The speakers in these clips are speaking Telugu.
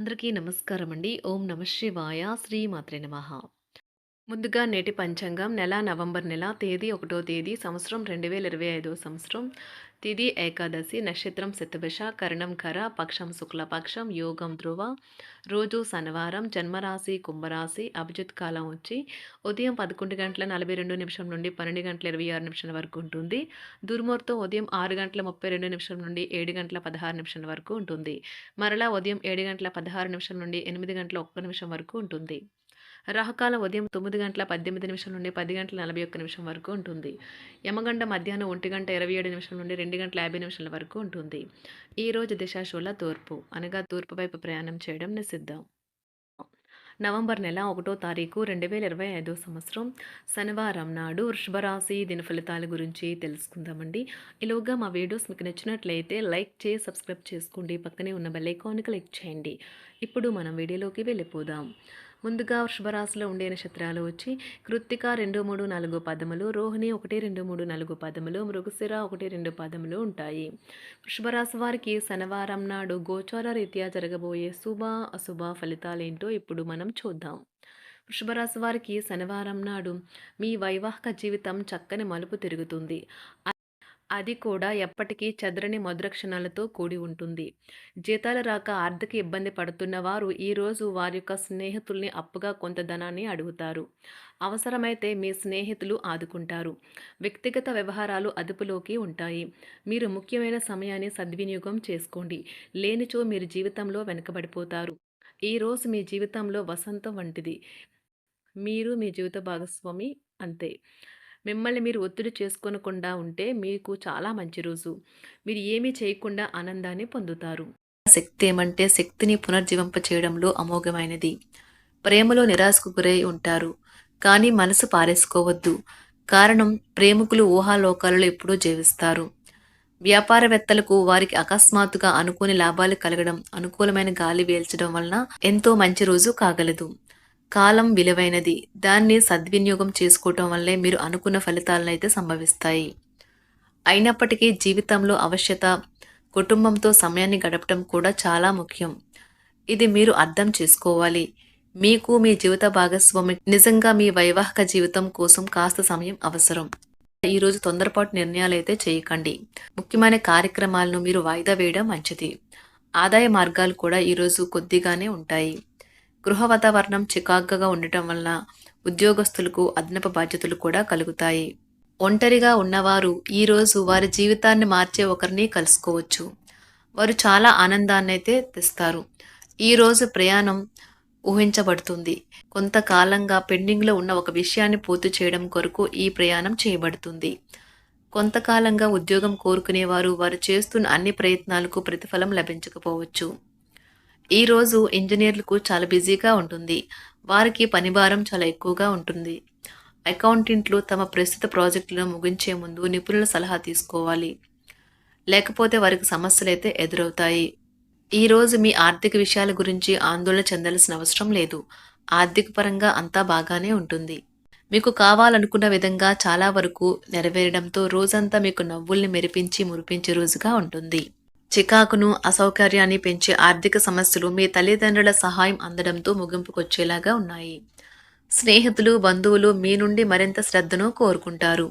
అందరికీ నమస్కారం అండి. ఓం నమః శివాయ. శ్రీ మాత్రే నమః. ముందుగా నేటి పంచాంగం నెల నవంబర్ నెల తేదీ 1వ తేదీ సంవత్సరం 2025 సంవత్సరం. తిథి ఏకాదశి, నక్షత్రం శతభిష, కరణం ఖర, పక్షం శుక్లపక్షం, యోగం ధ్రువ, రోజు శనివారం, జన్మరాశి కుంభరాశి, అభిజిత్ కాలం వచ్చి ఉదయం 11 గంటల 42 నిమిషం నుండి 12 గంటల 26 నిమిషాల వరకు ఉంటుంది. దుర్ముహూర్తం ఉదయం 6 గంటల 32 నిమిషం నుండి 7 గంటల 16 నిమిషాల వరకు ఉంటుంది. మరలా ఉదయం 7 గంటల 16 నిమిషం నుండి 8 గంటల 1 నిమిషం వరకు ఉంటుంది. రాహుకాలం ఉదయం 9 గంటల 18 నిమిషం నుండి 10 గంటల 41 నిమిషం వరకు ఉంటుంది. యమగండ మధ్యాహ్నం 1 గంట 27 నిమిషం నుండి 2 గంటల 50 నిమిషాల వరకు ఉంటుంది. ఈరోజు దిశాశూల తూర్పు, అనగా తూర్పు వైపు ప్రయాణం చేయడం నిషిద్ధం. నవంబర్ నెల 1వ తారీఖు 2025 సంవత్సరం శనివారం నాడు వృషభ రాశి దిన ఫలితాల గురించి తెలుసుకుందామండి. ఈలోగా మా వీడియోస్ మీకు నచ్చినట్లయితే లైక్ చేసి సబ్స్క్రైబ్ చేసుకోండి. పక్కనే ఉన్న బెల్ ఐకాన్కి క్లిక్ చేయండి. ఇప్పుడు మనం వీడియోలోకి వెళ్ళిపోదాం. ముందుగా వృషభ రాశిలో ఉండే నక్షత్రాలు వచ్చి కృత్తిక 2, 3, 4 పదములు, రోహిణి 1, 2, 3, 4 పదములు, మృగశిర 1, 2 పదములు ఉంటాయి. వృషభ రాశి వారికి శనివారం నాడు గోచార రీత్యా జరగబోయే శుభ అశుభ ఫలితాలేంటో ఇప్పుడు మనం చూద్దాం. వృషభ రాశి వారికి శనివారం నాడు మీ వైవాహిక జీవితం చక్కని మలుపు తిరుగుతుంది. అది కూడా ఎప్పటికీ చెదరని మధుర క్షణాలతో కూడి ఉంటుంది. జీతాలు రాక ఆర్థిక ఇబ్బంది పడుతున్న వారు ఈరోజు వారి యొక్క స్నేహితుల్ని అప్పుగా కొంత ధనాన్ని అడుగుతారు. అవసరమైతే మీ స్నేహితులు ఆదుకుంటారు. వ్యక్తిగత వ్యవహారాలు అదుపులోకి ఉంటాయి. మీరు ముఖ్యమైన సమయాన్ని సద్వినియోగం చేసుకోండి. లేనిచో మీరు జీవితంలో వెనుకబడిపోతారు. ఈరోజు మీ జీవితంలో వసంతం వంటిది. మీరు మీ జీవిత భాగస్వామి అంతే. మిమ్మల్ని మీరు ఒత్తిడి చేసుకోనకుండా ఉంటే మీకు చాలా మంచి రోజు. మీరు ఏమీ చేయకుండా ఆనందాన్ని పొందుతారు. శక్తి ఏమంటే శక్తిని పునర్జీవింప చేయడంలో అమోఘమైనది. ప్రేమలో నిరాశకు గురై ఉంటారు. కానీ మనసు పారేసుకోవద్దు. కారణం ప్రేమికులు ఊహాలోకాలలో ఎప్పుడూ జీవిస్తారు. వ్యాపారవేత్తలకు వారికి అకస్మాత్తుగా అనుకోని లాభాలు కలగడం, అనుకూలమైన గాలి వీల్చడం వలన ఎంతో మంచి రోజు కాగలదు. కాలం విలువైనది. దాన్ని సద్వినియోగం చేసుకోవటం వల్లే మీరు అనుకున్న ఫలితాలనైతే సంభవిస్తాయి. అయినప్పటికీ జీవితంలో అవశ్యత, కుటుంబంతో సమయాన్ని గడపటం కూడా చాలా ముఖ్యం. ఇది మీరు అర్థం చేసుకోవాలి. మీకు మీ జీవిత భాగస్వామి నిజంగా మీ వైవాహిక జీవితం కోసం కాస్త సమయం అవసరం. ఈరోజు తొందరపాటు నిర్ణయాలైతే చేయకండి. ముఖ్యమైన కార్యక్రమాలను మీరు వాయిదా వేయడం మంచిది. ఆదాయ మార్గాలు కూడా ఈరోజు కొద్దిగానే ఉంటాయి. గృహ వాతావరణం చికాకుగా ఉండటం వలన ఉద్యోగస్తులకు అదనపు బాధ్యతలు కూడా కలుగుతాయి. ఒంటరిగా ఉన్నవారు ఈరోజు వారి జీవితాన్ని మార్చే ఒకరిని కలుసుకోవచ్చు. వారు చాలా ఆనందాన్ని అయితే తెస్తారు. ఈరోజు ప్రయాణం ఊహించబడుతుంది. కొంతకాలంగా పెండింగ్లో ఉన్న ఒక విషయాన్ని పూర్తి చేయడం కొరకు ఈ ప్రయాణం చేయబడుతుంది. కొంతకాలంగా ఉద్యోగం కోరుకునేవారు వారు చేస్తున్న అన్ని ప్రయత్నాలకు ప్రతిఫలం లభించకపోవచ్చు. ఈరోజు ఇంజనీర్లకు చాలా బిజీగా ఉంటుంది. వారికి పనిభారం చాలా ఎక్కువగా ఉంటుంది. అకౌంటెంట్లు తమ ప్రస్తుత ప్రాజెక్టులను ముగించే ముందు నిపుణుల సలహా తీసుకోవాలి. లేకపోతే వారికి సమస్యలైతే ఎదురవుతాయి. ఈరోజు మీ ఆర్థిక విషయాల గురించి ఆందోళన చెందాల్సిన అవసరం లేదు. ఆర్థిక పరంగా అంతా బాగానే ఉంటుంది. మీకు కావాలనుకున్న విధంగా చాలా వరకు నెరవేరడంతో రోజంతా మీకు నవ్వుల్ని మెరిపించి మురిపించే రోజుగా ఉంటుంది. చికాకును, అసౌకర్యాన్ని పెంచే ఆర్థిక సమస్యలు మీ తల్లిదండ్రుల సహాయం అందడంతో ముగింపుకొచ్చేలాగా ఉన్నాయి. స్నేహితులు, బంధువులు మీ నుండి మరింత శ్రద్ధను కోరుకుంటారు.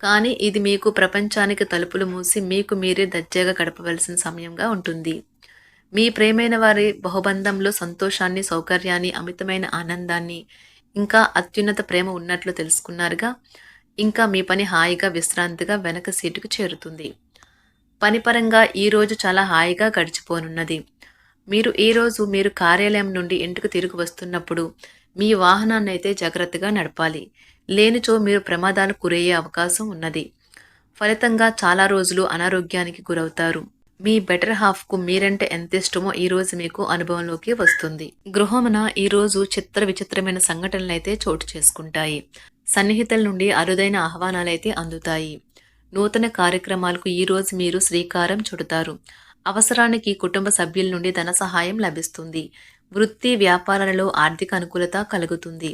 కానీ ఇది మీకు ప్రపంచానికి తలుపులు మూసి మీకు మీరే దర్జాగా గడపవలసిన సమయంగా ఉంటుంది. మీ ప్రేమైన వారి బహుబంధంలో సంతోషాన్ని, సౌకర్యాన్ని, అమితమైన ఆనందాన్ని, ఇంకా అత్యున్నత ప్రేమ ఉన్నట్లు తెలుసుకున్నారుగా. ఇంకా మీ పని హాయిగా, విశ్రాంతిగా వెనక సీటుకు చేరుతుంది. పనిపరంగా ఈరోజు చాలా హాయిగా గడిచిపోనున్నది. మీరు ఈరోజు మీరు కార్యాలయం నుండి ఇంటికి తిరిగి వస్తున్నప్పుడు మీ వాహనాన్ని అయితే జాగ్రత్తగా నడపాలి. లేనిచో మీరు ప్రమాదాలకు గురయ్యే అవకాశం ఉన్నది. ఫలితంగా చాలా రోజులు అనారోగ్యానికి గురవుతారు. మీ బెటర్ హాఫ్కు మీరంటే ఎంత ఇష్టమో ఈరోజు మీకు అనుభవంలోకి వస్తుంది. గృహమున ఈరోజు చిత్ర విచిత్రమైన సంఘటనలైతే చోటు చేసుకుంటాయి. సన్నిహితుల నుండి అరుదైన ఆహ్వానాలైతే అందుతాయి. నూతన కార్యక్రమాలకు ఈరోజు మీరు శ్రీకారం చుడతారు. అవసరానికి కుటుంబ సభ్యుల నుండి ధన సహాయం లభిస్తుంది. వృత్తి వ్యాపారాలలో ఆర్థిక అనుకూలత కలుగుతుంది.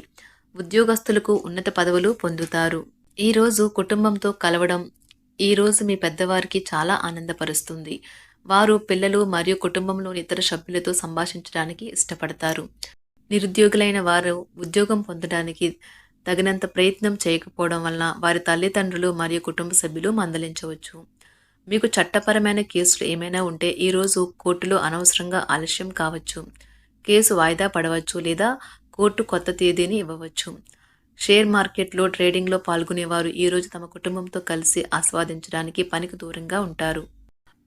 ఉద్యోగస్తులకు ఉన్నత పదవులు పొందుతారు. ఈరోజు కుటుంబంతో కలవడం ఈరోజు మీ పెద్దవారికి చాలా ఆనందపరుస్తుంది. వారు పిల్లలు మరియు కుటుంబంలోని ఇతర సభ్యులతో సంభాషించడానికి ఇష్టపడతారు. నిరుద్యోగులైన వారు ఉద్యోగం పొందడానికి తగినంత ప్రయత్నం చేయకపోవడం వలన వారి తల్లిదండ్రులు మరియు కుటుంబ సభ్యులు మందలించవచ్చు. మీకు చట్టపరమైన కేసులు ఏమైనా ఉంటే ఈరోజు కోర్టులో అనవసరంగా ఆలస్యం కావచ్చు. కేసు వాయిదా పడవచ్చు లేదా కోర్టు కొత్త తేదీని ఇవ్వవచ్చు. షేర్ మార్కెట్లో ట్రేడింగ్లో పాల్గొనేవారు ఈరోజు తమ కుటుంబంతో కలిసి ఆస్వాదించడానికి పనికి దూరంగా ఉంటారు.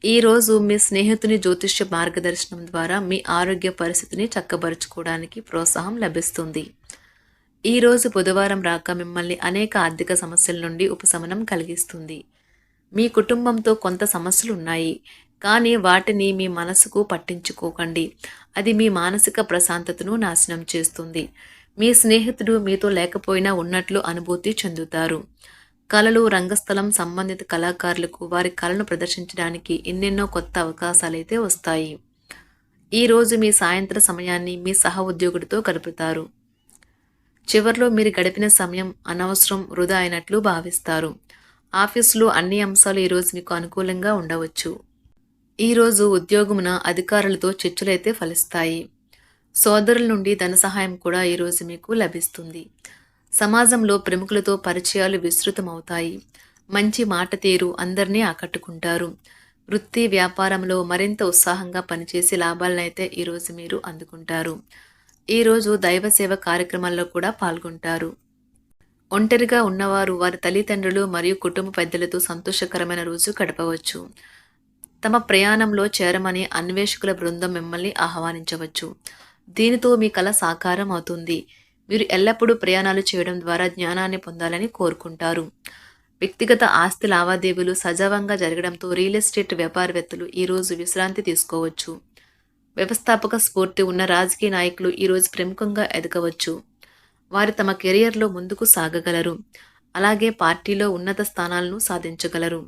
ఈరోజు మీ స్నేహితుని జ్యోతిష్య మార్గదర్శనం ద్వారా మీ ఆరోగ్య పరిస్థితిని చక్కబరుచుకోవడానికి ప్రోత్సాహం లభిస్తుంది. ఈరోజు బుధవారం రాక మిమ్మల్ని అనేక ఆర్థిక సమస్యల నుండి ఉపశమనం కలిగిస్తుంది. మీ కుటుంబంతో కొంత సమస్యలు ఉన్నాయి, కానీ వాటిని మీ మనసుకు పట్టించుకోకండి. అది మీ మానసిక ప్రశాంతతను నాశనం చేస్తుంది. మీ స్నేహితుడు మీతో లేకపోయినా ఉన్నట్లు అనుభూతి చెందుతారు. కళలు, రంగస్థలం సంబంధిత కళాకారులకు వారి కళను ప్రదర్శించడానికి ఎన్నెన్నో కొత్త అవకాశాలైతే వస్తాయి. ఈరోజు మీ సాయంత్రం సమయాన్ని మీ సహ ఉద్యోగుడితో గడుపుతారు. చివర్లో మీరు గడిపిన సమయం అనవసరం, వృధా అయినట్లు భావిస్తారు. ఆఫీసులో అన్ని అంశాలు ఈరోజు మీకు అనుకూలంగా ఉండవచ్చు. ఈరోజు ఉద్యోగమున అధికారులతో చర్చలైతే ఫలిస్తాయి. సోదరుల నుండి ధన సహాయం కూడా ఈరోజు మీకు లభిస్తుంది. సమాజంలో ప్రముఖులతో పరిచయాలు విస్తృతమవుతాయి. మంచి మాట తీరు అందరినీ ఆకట్టుకుంటారు. వృత్తి వ్యాపారంలో మరింత ఉత్సాహంగా పనిచేసి లాభాలనైతే ఈరోజు మీరు అందుకుంటారు. ఈరోజు దైవ సేవ కార్యక్రమాల్లో కూడా పాల్గొంటారు. ఒంటరిగా ఉన్నవారు వారి తల్లిదండ్రులు మరియు కుటుంబ పెద్దలతో సంతోషకరమైన రోజు గడపవచ్చు. తమ ప్రయాణంలో చేరమని అన్వేషకుల బృందం మిమ్మల్ని ఆహ్వానించవచ్చు. దీనితో మీ కల సాకారం అవుతుంది. మీరు ఎల్లప్పుడూ ప్రయాణాలు చేయడం ద్వారా జ్ఞానాన్ని పొందాలని కోరుకుంటారు. వ్యక్తిగత ఆస్తి లావాదేవీలు సజావంగా జరగడంతో రియల్ ఎస్టేట్ వ్యాపారవేత్తలు ఈరోజు విశ్రాంతి తీసుకోవచ్చు. వ్యవస్థాపక స్ఫూర్తి ఉన్న రాజకీయ నాయకులు ఈరోజు ప్రముఖంగా ఎదగవచ్చు. వారు తమ కెరియర్లో ముందుకు సాగగలరు. అలాగే పార్టీలో ఉన్నత స్థానాలను సాధించగలరు.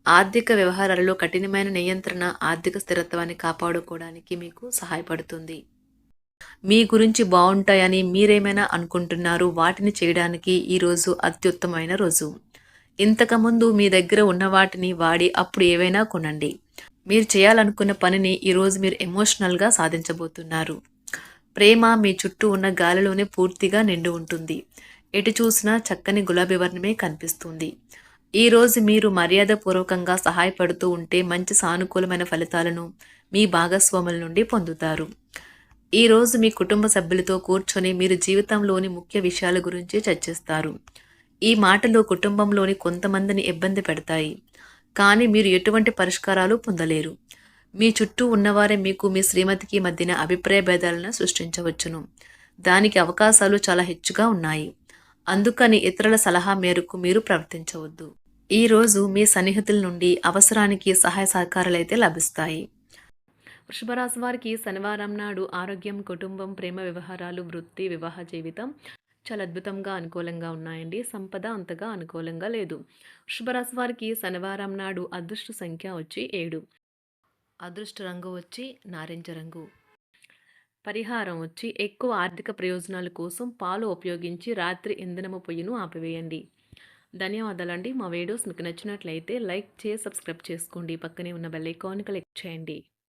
ఆర్థిక వ్యవహారాలలో కఠినమైన నియంత్రణ ఆర్థిక స్థిరత్వాన్ని కాపాడుకోవడానికి మీకు సహాయపడుతుంది. మీ గురించి బాగుంటాయని మీరేమైనా అనుకుంటున్నారు, వాటిని చేయడానికి ఈరోజు అత్యుత్తమైన రోజు. ఇంతకుముందు మీ దగ్గర ఉన్న వాటిని వాడి అప్పుడు ఏవైనా కొనండి. మీరు చేయాలనుకున్న పనిని ఈరోజు మీరు ఎమోషనల్గా సాధించబోతున్నారు. ప్రేమ మీ చుట్టూ ఉన్న గాలిలోనే పూర్తిగా నిండి ఉంటుంది. ఎటు చూసినా చక్కని గులాబీ వర్ణమే కనిపిస్తుంది. ఈరోజు మీరు మర్యాదపూర్వకంగా సహాయపడుతూ ఉంటే మంచి సానుకూలమైన ఫలితాలను మీ భాగస్వాముల నుండి పొందుతారు. ఈరోజు మీ కుటుంబ సభ్యులతో కూర్చొని మీరు జీవితంలోని ముఖ్య విషయాల గురించి చర్చిస్తారు. ఈ మాటలు కుటుంబంలోని కొంతమందిని ఇబ్బంది పెడతాయి, కానీ మీరు ఎటువంటి పరిష్కారాలు పొందలేరు. మీ చుట్టూ ఉన్నవారే మీకు మీ శ్రీమతికి మధ్యన అభిప్రాయ భేదాలను సృష్టించవచ్చును. దానికి అవకాశాలు చాలా హెచ్చుగా ఉన్నాయి. అందుకని ఇతరుల సలహా మేరకు మీరు ప్రవర్తించవద్దు. ఈరోజు మీ సన్నిహితుల నుండి అవసరానికి సహాయ సహకారాలైతే లభిస్తాయి. వృషభరాశి వారికి శనివారం నాడు ఆరోగ్యం, కుటుంబం, ప్రేమ వ్యవహారాలు, వృత్తి, వివాహ జీవితం చాలా అద్భుతంగా అనుకూలంగా ఉన్నాయండి. సంపద అంతగా అనుకూలంగా లేదు. వృషభరాశి వారికి శనివారం నాడు అదృష్ట సంఖ్య వచ్చి 7. అదృష్ట రంగు వచ్చి నారింజ రంగు. పరిహారం వచ్చి ఎక్కువ ఆర్థిక ప్రయోజనాల కోసం పాలు ఉపయోగించి రాత్రి ఇంధనము పొయ్యిను ఆపివేయండి. ధన్యవాదాలండి. మా వీడియోస్ మీకు నచ్చినట్లయితే లైక్ చేసి సబ్స్క్రైబ్ చేసుకోండి. పక్కనే ఉన్న బెల్ ఐకాన్ క్లిక్ చేయండి.